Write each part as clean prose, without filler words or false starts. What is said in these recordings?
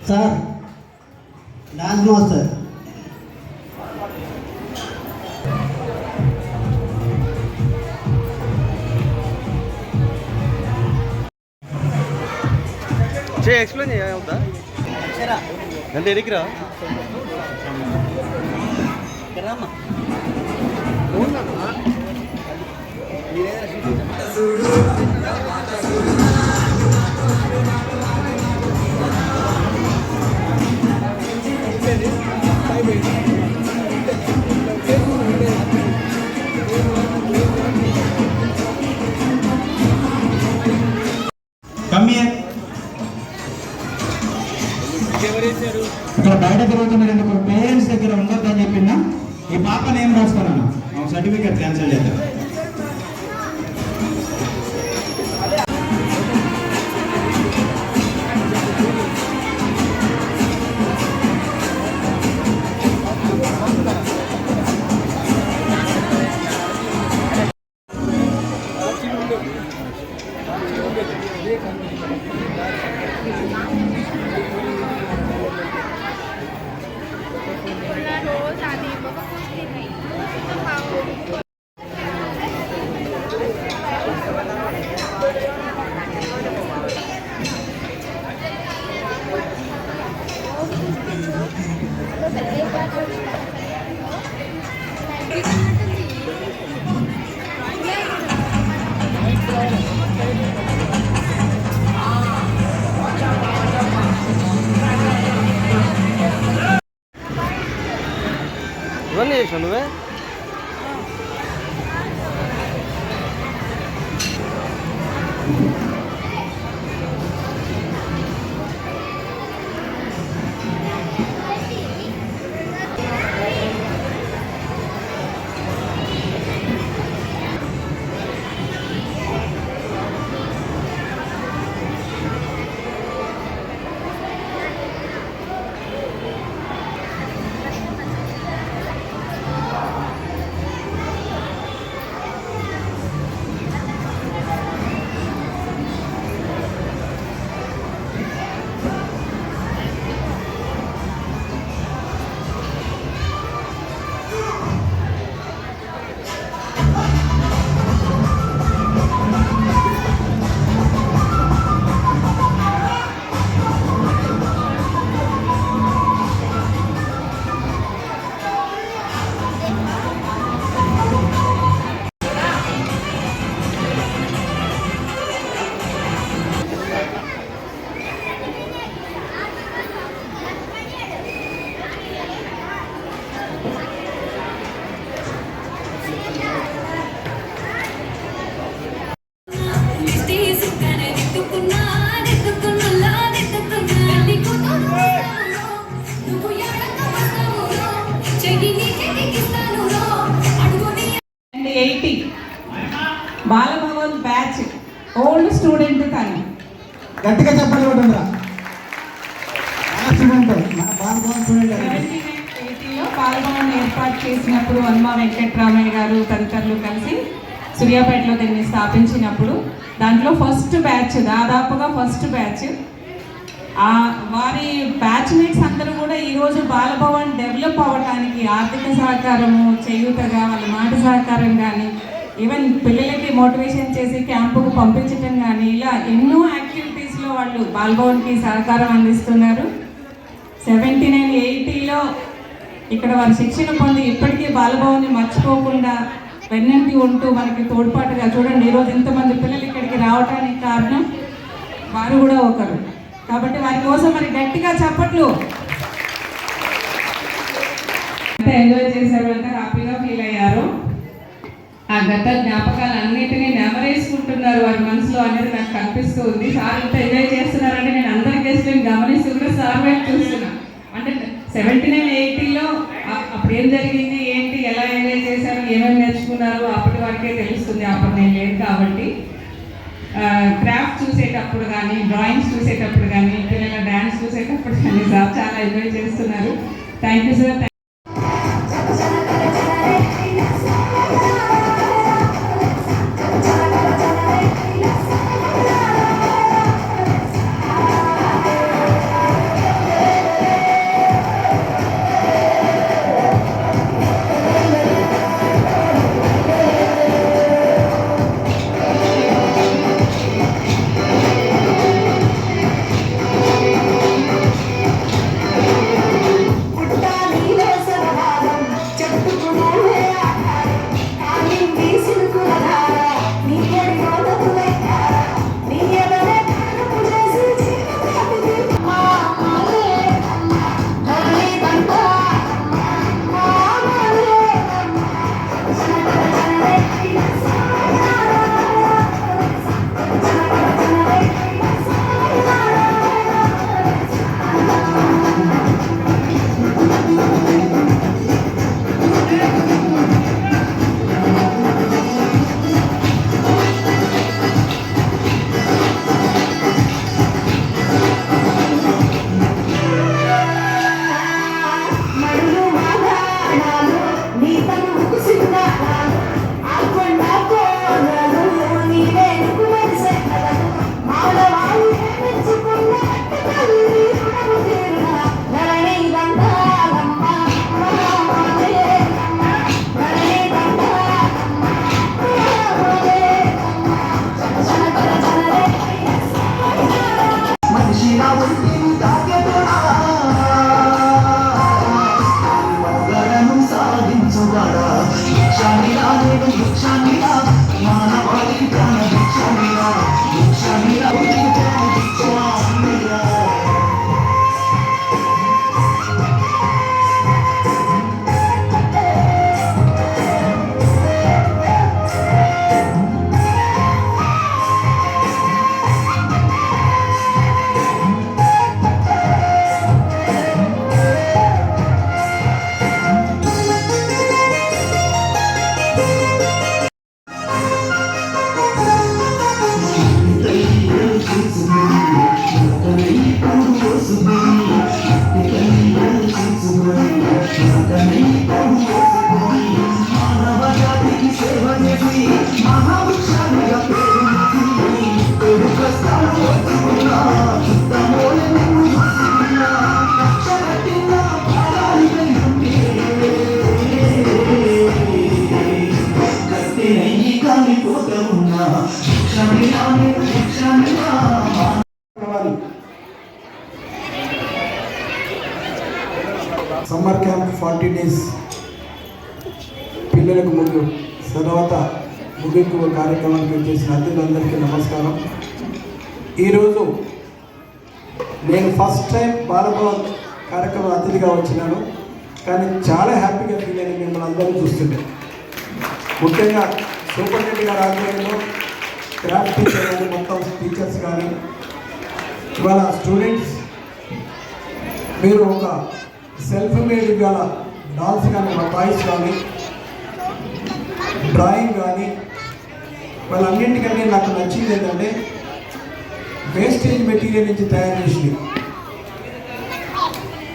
Sir dance master explain చేయవుతా అంటే ఎదికిరా ఇక్కడ బయట తిరుగుతున్నందుకు పేరెంట్స్ దగ్గర ఉండొద్దని చెప్పినా ఈ పాప నేమ్ రాసుకున్నాను సర్టిఫికేట్ క్యాన్సిల్ చేద్దాం. ఇవన్నీ చేసావు నువ్వే బాలభవన్ బ్యాచ్ ఓల్డ్ స్టూడెంట్ కానీ గట్టిగా చెప్పండి ఉంటుందిరా బాలభవన్ ఏర్పాటు చేసినప్పుడు హనుమ వెంకట్రామయ్య గారు తదితరులు కలిసి సూర్యాపేటలో దీన్ని స్థాపించినప్పుడు దాంట్లో ఫస్ట్ బ్యాచ్ దాదాపుగా ఫస్ట్ బ్యాచ్ వారి బ్యాచ్మేట్స్ అందరూ కూడా ఈరోజు బాలభవన్ డెవలప్ అవ్వడానికి ఆర్థిక సహకారము చేయూతగా వాళ్ళ మాట సహకారం కానీ ఈవెన్ పిల్లలకి మోటివేషన్ చేసి క్యాంపుకు పంపించడం కానీ ఇలా ఎన్నో యాక్టివిటీస్లో వాళ్ళు బాలభవన్కి సహకారం అందిస్తున్నారు. 79, 80లో ఇక్కడ వారు శిక్షణ పొంది ఇప్పటికీ బాలభవన్ని మర్చిపోకుండా వెన్నంటి ఉంటూ మనకి తోడ్పాటుగా చూడండి ఈరోజు ఇంతమంది పిల్లలు ఇక్కడికి రావడానికి కారణం వారు కూడా ఒకరు. కాబట్టి వారి కోసం మరి గట్టిగా చప్పట్లు. ఎంజాయ్ చేశారు అంటే హ్యాపీగా ఫీల్ అయ్యారు. ఆ గత జ్ఞాపకాలన్నిటినీ నెమరేసుకుంటున్నారు వారి మనసులో అనేది నాకు కనిపిస్తూ ఉంది. సార్ ఇంత ఎంజాయ్ చేస్తున్నారంటే నేను అందరి గెస్ట్లను గమనిస్తూ కూడా సార్ వైపు చూస్తున్నాను. అంటే 79, 80లో అప్పుడు ఏం జరిగింది, ఏంటి, ఎలా ఎంజాయ్ చేశారు, ఏమేమి నేర్చుకున్నారు అప్పటి వరకే తెలుస్తుంది. అప్పుడు నేను లేదు కాబట్టి క్రాఫ్ట్ చూసేటప్పుడు కానీ, డ్రాయింగ్స్ చూసేటప్పుడు కానీ, పిల్లల డ్యాన్స్ చూసేటప్పుడు కానీ సార్ చాలా ఎంజాయ్ చేస్తున్నారు. Thank you sir. Summer camp 40 days పిల్లలకు తర్వాత ముగింపు కార్యక్రమానికి చేసిన అతిథులందరికీ నమస్కారం. ఈరోజు నేను ఫస్ట్ టైం బాలభవన్ కార్యక్రమం అతిథిగా వచ్చినాను, కానీ చాలా హ్యాపీగా ఫీల్ అయ్యి మిమ్మల్ని అందరినీ చూస్తుంటే, ముఖ్యంగా సూపరింటెండెంట్ గారి ఆధ్వర్యంలో క్రాఫ్ట్ టీచర్ కానీ మొత్తం టీచర్స్ కానీ ఇవాళ స్టూడెంట్స్ మీరు ఒక సెల్ఫ్ మేడ్ గల డాల్స్ కానీ టాయ్స్ కానీ డ్రాయింగ్ కానీ వాళ్ళన్నింటికంటే నాకు నచ్చింది ఏంటంటే వేస్టేజ్ మెటీరియల్ నుంచి తయారు చేసింది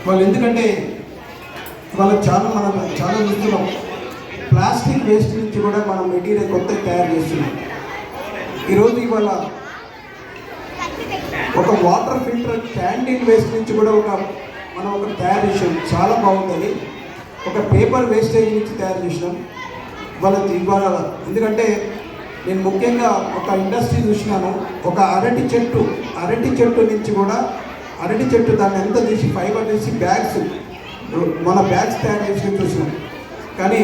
వాళ్ళు. ఎందుకంటే వాళ్ళు మనం చాలా చూస్తున్నాం, ప్లాస్టిక్ వేస్ట్ నుంచి కూడా మనం మెటీరియల్ కొత్తగా తయారు చేస్తున్నాం. ఈరోజు ఇవాళ ఒక వాటర్ ఫిల్టర్ క్యాండిల్ వేస్ట్ నుంచి కూడా మనం ఒక తయారు చేసాం, చాలా బాగుంటుంది. ఒక పేపర్ వేస్టేజ్ నుంచి తయారు చేసినాం ఇవాళ. ఎందుకంటే నేను ముఖ్యంగా ఒక ఇండస్ట్రీ చూసినాను, ఒక అరటి చెట్టు నుంచి కూడా అరటి చెట్టు దాన్ని ఎంత తీసి ఫైబర్ తీసి బ్యాగ్స్ మన బ్యాగ్స్ తయారు చేసి చూసినాం. కానీ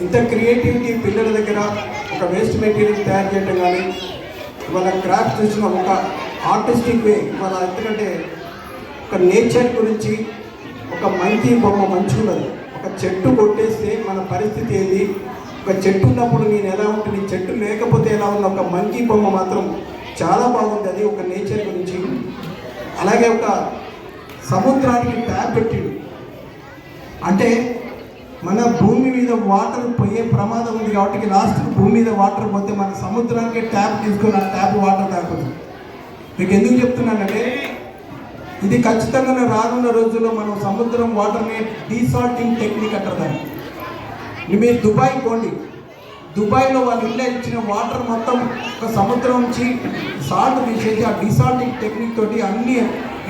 ఇంత క్రియేటివిటీ పిల్లల దగ్గర ఒక వేస్ట్ మెటీరియల్ తయారు చేయడం కానీ వాళ్ళ క్రాఫ్ట్ చూసిన ఒక ఆర్టిస్టిక్ వే వాళ్ళ. ఎందుకంటే ఒక నేచర్ గురించి ఒక మంకీ బొమ్మ మంచున్నది, ఒక చెట్టు కొట్టేస్తే మన పరిస్థితి ఏంది, ఒక చెట్టు ఉన్నప్పుడు నేను ఎలా ఉంటుంది, చెట్టు లేకపోతే ఎలా ఉన్న ఒక మంకీ బొమ్మ మాత్రం చాలా బాగుంది. అది ఒక నేచర్ గురించి. అలాగే ఒక సముద్రానికి ట్యాప్ పెట్టిండు, అంటే మన భూమి మీద వాటర్ పోయే ప్రమాదం ఉంది కాబట్టి లాస్ట్ భూమి మీద వాటర్ పోతే మన సముద్రానికి ట్యాప్ తీసుకొని ఆ ట్యాప్ వాటర్ తాగుతుంది. మీకు ఎందుకు చెప్తున్నానంటే ఇది ఖచ్చితంగా రానున్న రోజుల్లో మనం సముద్రం వాటర్ని డీసాల్టింగ్ టెక్నిక్ అంటారు దాన్ని. మీరు దుబాయ్ పోండి, దుబాయ్లో వాళ్ళు ఇంట్లో ఇచ్చిన వాటర్ మొత్తం ఒక సముద్రం నుంచి సాల్ట్ తీసేసి ఆ డీసాల్టింగ్ టెక్నిక్ తోటి అన్ని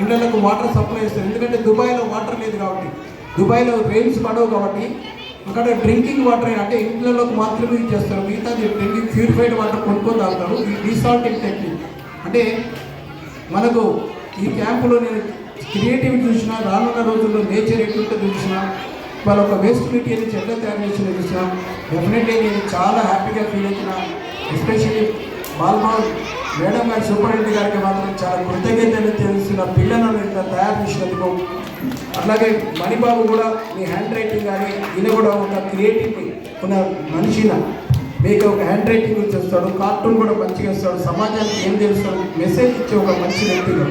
ఇళ్ళకు వాటర్ సప్లై చేస్తారు. ఎందుకంటే దుబాయ్లో వాటర్ లేదు కాబట్టి, దుబాయ్లో రెయిన్స్ పడవు కాబట్టి అక్కడ డ్రింకింగ్ వాటర్ అంటే ఇంట్లోకి మాత్రమే యూజ్ చేస్తారు, మిగతాది డ్రింకింగ్ ప్యూరిఫైడ్ వాటర్ కొనుక్కొని తాగుతారు. ఈ డీసాల్టింగ్ టెక్నిక్ అంటే మనకు ఈ క్యాంపులో నేను క్రియేటివిటీ చూసిన, రానున్న రోజుల్లో నేచర్ ఎట్లుంటుందో చూసిన, వాళ్ళ ఒక వేస్ట్ మెటీరియల్ నుంచి ఎట్లా తయారు చేసిన చూసిన, డెఫినెట్లీ నేను చాలా హ్యాపీగా ఫీల్ అవుతున్నా. ఎస్పెషల్లీ బాలభవన్ మేడం గారి సూపరింటెండెంట్ గారికి మాత్రం చాలా కృతజ్ఞతలు తెలుస్తున్న, పిల్లలను ఇట్లా తయారు చేసినందుకు. అట్లాగే మణిబాబు కూడా మీ హ్యాండ్ రైటింగ్ కానీ ఈయన కూడా ఒక క్రియేటివిటీ ఉన్న మనిషిన, మీకు ఒక హ్యాండ్ రైటింగ్ చేస్తాడు, కార్టూన్ కూడా మంచిగా ఇస్తాడు, సమాజానికి ఏం తెలుస్తాడు, మెసేజ్ ఇచ్చే ఒక మంచి వ్యక్తిగా.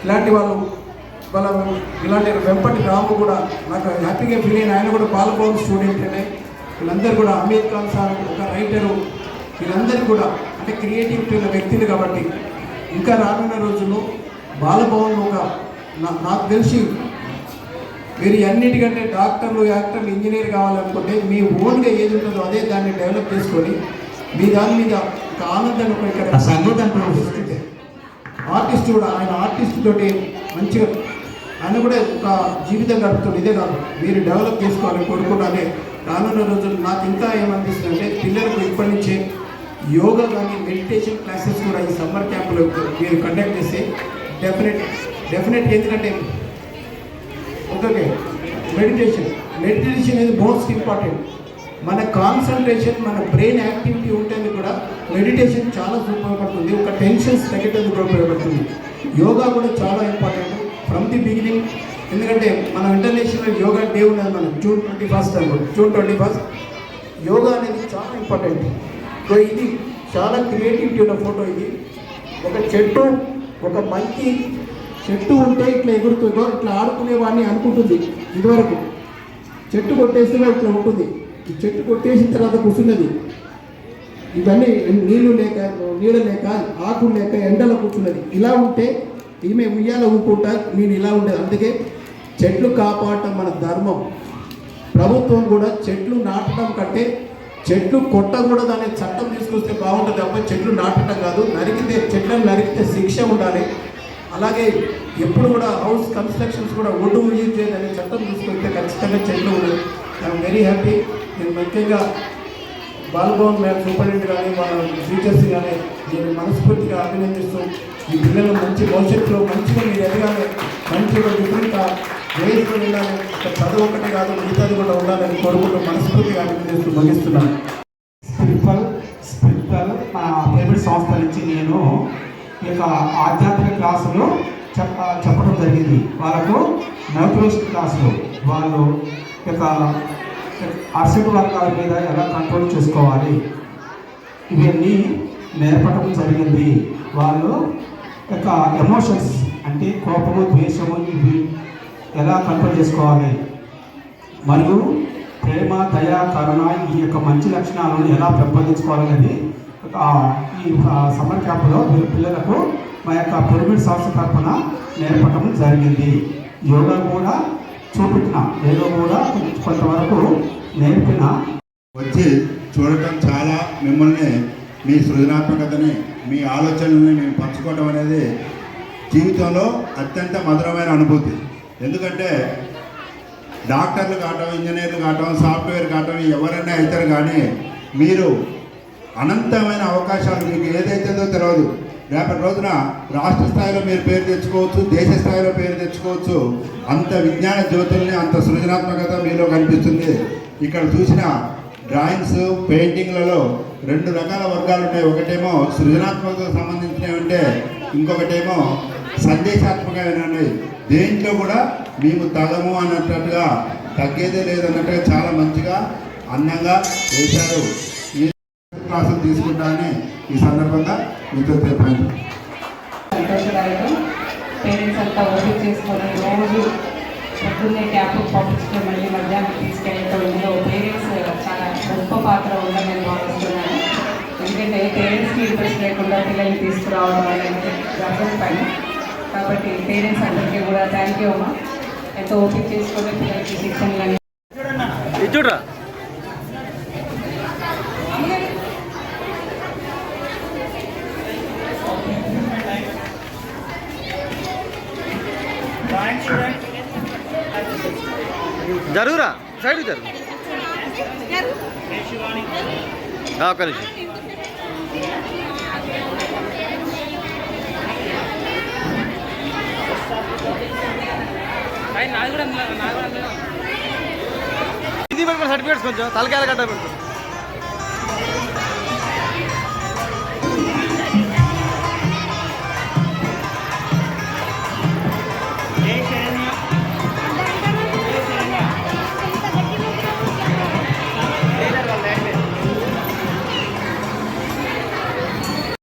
ఇలాంటి ఇలాంటి వెంపటి రాము కూడా నాకు హ్యాపీగా ఫీల్ అయిన, ఆయన కూడా బాలభవన్ స్టూడెంట్ అనే. వీళ్ళందరూ కూడా అమీర్ ఖాన్ సార్ ఒక రైటరు, వీళ్ళందరూ కూడా అంటే క్రియేటివిటీ ఉన్న వ్యక్తులు కాబట్టి ఇంకా రానున్న రోజుల్లో బాలభవన్ ఒక నాకు తెలిసి మీరు అన్నిటికంటే డాక్టర్లు, యాక్టర్లు, ఇంజనీర్ కావాలనుకుంటే మీ ఓన్గా ఏది ఉంటుందో అదే దాన్ని డెవలప్ చేసుకొని మీ దాని మీద ఒక ఆనందాన్ని ఇక్కడ సంగీతం ఆర్టిస్ట్ కూడా ఆయన ఆర్టిస్ట్ తోటి మంచిగా ఆయన కూడా ఒక జీవితం గడుపుతుంది. ఇదే కాదు మీరు డెవలప్ చేసుకోవాలని కోరుకుంటానే. రానున్న రోజులు నాకు ఇంకా ఏమనిపిస్తుంది అంటే పిల్లలకు ఇప్పటి నుంచే యోగా కానీ మెడిటేషన్ క్లాసెస్ కూడా ఈ సమ్మర్ క్యాంపులో మీరు కండక్ట్ చేస్తే డెఫినెట్గా ఎందుకంటే ఓకే మెడిటేషన్ అనేది మోస్ట్ ఇంపార్టెంట్. మన కాన్సన్ట్రేషన్, మన బ్రెయిన్ యాక్టివిటీ ఉంటుంది కూడా మెడిటేషన్ చాలా ఉపయోగపడుతుంది. ఒక టెన్షన్స్ తగ్గేటందుకు కూడా ఉపయోగపడుతుంది. యోగా కూడా చాలా ఇంపార్టెంట్ ఫ్రమ్ ది బిగినింగ్. ఎందుకంటే మనం ఇంటర్నేషనల్ యోగా డే ఉన్నది మనం జూన్ 21 యోగా అనేది చాలా ఇంపార్టెంట్. సో ఇది చాలా క్రియేటివిటీ ఉన్న ఫోటో. ఇది ఒక చెట్టు, ఒక మంకీ చెట్టు ఉంటే ఇట్లా ఎగురుతుందో ఇట్లా ఆడుకునేవాడిని అనుకుంటుంది. ఇదివరకు చెట్టు కొట్టేస్తే ఇట్లా ఉంటుంది, ఈ చెట్టు కొట్టేసిన తర్వాత కూర్చున్నది. ఇవన్నీ నీళ్ళు లేక ఆకులు లేక ఎండలో కూర్చున్నది. ఇలా ఉంటే ఈమె ఉయ్యాల ఊపుకుంటా నేను ఇలా ఉండేది. అందుకే చెట్లు కాపాడటం మన ధర్మం. ప్రభుత్వం కూడా చెట్లు నాటడం కంటే చెట్లు కొట్టకూడదు అనే చట్టం తీసుకొస్తే బాగుంటుంది తప్ప చెట్లు నాటడం కాదు. చెట్లను నరికితే శిక్ష ఉండాలి. అలాగే ఎప్పుడు కూడా హౌస్ కన్స్ట్రక్షన్స్ కూడా ఒడ్డు యూజ్ చేయాలనే చట్టం తీసుకొస్తే ఖచ్చితంగా చెట్లు ఉండదు. I'm very happy. నేను ముఖ్యంగా బాలభవన్ మ్యాథ్స్ సూపరింటెండెంట్ కానీ వాళ్ళ టీచర్స్ కానీ నేను మనస్ఫూర్తిగా అభినందిస్తూ ఈ పిల్లలు మంచి భవిష్యత్తులో మంచిగా మీరు ఎదగాలి, మంచి ఒక డిఫరెంట్ వేస్లో వెళ్ళాలి, చదువు ఒకటే కాదు మిగతాది కూడా ఉండాలని కోరుకుంటూ మనస్ఫూర్తిగా అభినందిస్తూ ముగిస్తున్నాను. స్పిరిచువల్ మన ప్రైవేట్ సంస్థ నుంచి నేను ఈ యొక్క ఆధ్యాత్మిక క్లాసులు చెప్పడం జరిగింది. వాళ్ళకు న్యూట్రిషన్ క్లాసులు వాళ్ళు యొక్క అర్షడ్ వర్గాల మీద ఎలా కంట్రోల్ చేసుకోవాలి ఇవన్నీ నేర్పడం జరిగింది. వాళ్ళు యొక్క ఎమోషన్స్ అంటే కోపము, ద్వేషము ఇవి ఎలా కంట్రోల్ చేసుకోవాలి మరియు ప్రేమ, దయ, కరుణ ఈ యొక్క మంచి లక్షణాలను ఎలా పెంపొందించుకోవాలనేది ఈ సమ్మర్ క్యాంపులో పిల్లలకు మా యొక్క పిరమిడ్ సంస్థ తరఫున నేర్పడం జరిగింది. యోగా కూడా చూపెట్టిన, యోగా కూడా కొంతవరకు నేర్పిన. వచ్చి చూడటం చాలా మిమ్మల్ని మీ సృజనాత్మకతని మీ ఆలోచనల్ని మేము పంచుకోవడం అనేది జీవితంలో అత్యంత మధురమైన అనుభూతి. ఎందుకంటే డాక్టర్లు కావటం, ఇంజనీర్లు కావటం, సాఫ్ట్వేర్ కావటం ఎవరైనా అవుతారు, కానీ మీరు అనంతమైన అవకాశాలు మీకు ఏదైతుందో తెలియదు. రేపటి రోజున రాష్ట్ర స్థాయిలో మీరు పేరు తెచ్చుకోవచ్చు, దేశ స్థాయిలో పేరు తెచ్చుకోవచ్చు. అంత విజ్ఞాన జ్యోతుల్ని, అంత సృజనాత్మకత మీలో కనిపిస్తుంది. ఇక్కడ చూసిన డ్రాయింగ్స్, పెయింటింగ్లలో 2 రకాల వర్గాలు ఉన్నాయి. ఒకటేమో సృజనాత్మకతకు సంబంధించినవి ఉంటే, ఇంకొకటేమో సందేశాత్మకమైన ఉన్నాయి. దేంట్లో కూడా మేము తగము అన్నట్టుగా, తగ్గేదే లేదన్నట్టుగా చాలా మంచిగా అందంగా వేశారు. ఈ క్లాసులు తీసుకుంటానని ఈ సందర్భంగా మీతో తెలిపాను. సంతోషదాయకం. పేరెంట్స్ అంతా ఓపిక చేసుకొని రోజు పొద్దున్నే క్యాప్ పంపించడం, మళ్ళీ మధ్యాహ్నం తీసుకెళ్ళటం, ఇందులో పేరెంట్స్ చాలా గొప్ప పాత్ర ఉందని నేను భావిస్తున్నాను. ఎందుకంటే పేరెంట్స్కి ఇంట్రెస్ట్ లేకుండా పిల్లల్ని తీసుకురావడం అనేది జరగని పని. కాబట్టి పేరెంట్స్ అందరికీ కూడా థ్యాంక్ యూ అమ్మా. ఎంతో ఓపిక చేసుకొని పిల్లలకి శిక్షణలని చూడరా జరుగురా సైడ్ జరుగు ఒక్క నిమిషం. ఇది పెట్టుకో, సర్టిఫికేట్స్ కొంచెం తలకాయల గడ్డ పెట్టుకో. జై శ్రీ